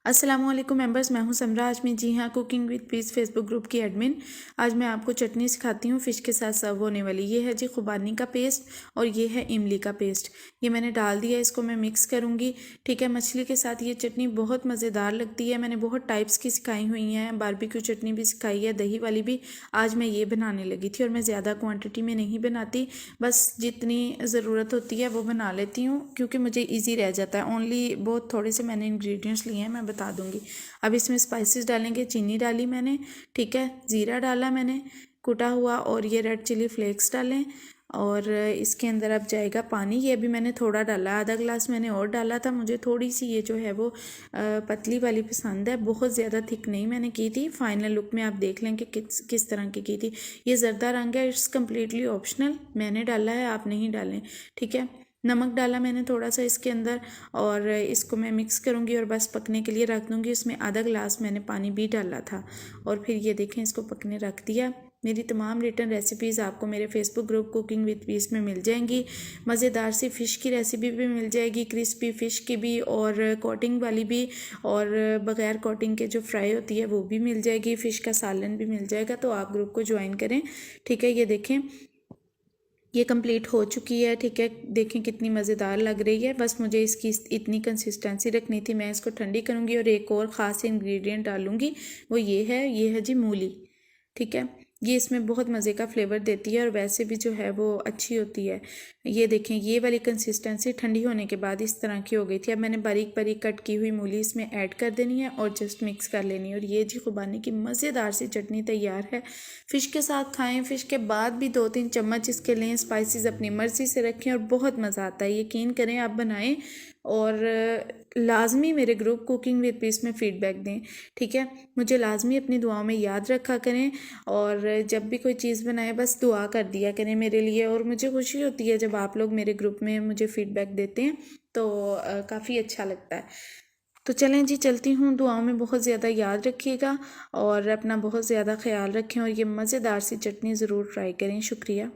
अस्सलामुअलैकुम मेंबर्स, मैं हूं समरा। आज मैं जी हाँ cooking with piece Facebook group की एडमिन। आज मैं आपको चटनी सिखाती हूँ फ़िश के साथ सर्व होने वाली। ये है जी खुबानी का पेस्ट और ये है इमली का पेस्ट। ये मैंने डाल दिया, इसको मैं मिक्स करूँगी। ठीक है, मछली के साथ ये चटनी बहुत मज़ेदार लगती है। मैंने बहुत टाइप्स की सिखाई हुई हैं, बारबेक्यू चटनी भी सिखाई है, दही वाली भी। आज मैं ये बनाने लगी थी और मैं ज़्यादा क्वान्टिटी में नहीं बनाती, बस जितनी ज़रूरत होती है वो बना लेती हूँ क्योंकि मुझे ईजी रह जाता है। ओनली बहुत थोड़े से मैंने इंग्रेडिएंट्स लिए हैं, मैं बता दूंगी। अब इसमें स्पाइसेस डालेंगे। चीनी डाली मैंने, ठीक है, ज़ीरा डाला मैंने कुटा हुआ, और ये रेड चिली फ्लेक्स डालें। और इसके अंदर अब जाएगा पानी। ये भी मैंने थोड़ा डाला, आधा गिलास मैंने और डाला था। मुझे थोड़ी सी ये जो है वो पतली वाली पसंद है, बहुत ज़्यादा थिक नहीं मैंने की थी। फाइनल लुक में आप देख लें कि किस तरह की थी। ये जर्दा रंग है, इट्स कम्प्लीटली ऑप्शनल, मैंने डाला है, आप नहीं डालें, ठीक है। नमक डाला मैंने थोड़ा सा इसके अंदर, और इसको मैं मिक्स करूँगी और बस पकने के लिए रख दूँगी। इसमें आधा गिलास मैंने पानी भी डाला था, और फिर ये देखें इसको पकने रख दिया। मेरी तमाम रिटर्न रेसिपीज़ आपको मेरे Facebook group cooking with piece में मिल जाएंगी। मज़ेदार सी फ़िश की रेसिपी भी मिल जाएगी, क्रिस्पी फ़िश की भी, और कोटिंग वाली भी, और बग़ैर कोटिंग के जो फ्राई होती है वो भी मिल जाएगी। फ़िश का सालन भी मिल जाएगा, तो आप ग्रुप को ज्वाइन करें, ठीक है। ये देखें ये कंप्लीट हो चुकी है, ठीक है। देखें कितनी मज़ेदार लग रही है। बस मुझे इसकी इतनी कंसिस्टेंसी रखनी थी। मैं इसको ठंडी करूँगी और एक और ख़ास इंग्रेडिएंट डालूँगी, वो ये है जी मूली, ठीक है। ये इसमें बहुत मज़े का फ्लेवर देती है और वैसे भी जो है वो अच्छी होती है। ये देखें ये वाली कंसिस्टेंसी ठंडी होने के बाद इस तरह की हो गई थी। अब मैंने बारीक बारीक कट की हुई मूली इसमें ऐड कर देनी है और जस्ट मिक्स कर लेनी है, और ये जी खुबानी की मज़ेदार सी चटनी तैयार है। फ़िश के साथ खाएं, फ़िश के बाद भी 2-3 चम्मच इसके लें। स्पाइसेस अपनी मर्ज़ी से रखें और बहुत मज़ा आता है। यकीन करें आप बनाएं और लाजमी मेरे ग्रुप कुकिंग विद पीस में फ़ीडबैक दें, ठीक है। मुझे लाजमी अपनी दुआओं में याद रखा करें, और जब भी कोई चीज़ बनाए बस दुआ कर दिया करें मेरे लिए। और मुझे खुशी होती है जब आप लोग मेरे ग्रुप में मुझे फ़ीडबैक देते हैं, तो काफ़ी अच्छा लगता है। तो चलें जी, चलती हूँ। दुआओं में बहुत ज़्यादा याद रखिएगा और अपना बहुत ज़्यादा ख्याल रखें, और ये मज़ेदार सी चटनी ज़रूर ट्राई करें। शुक्रिया।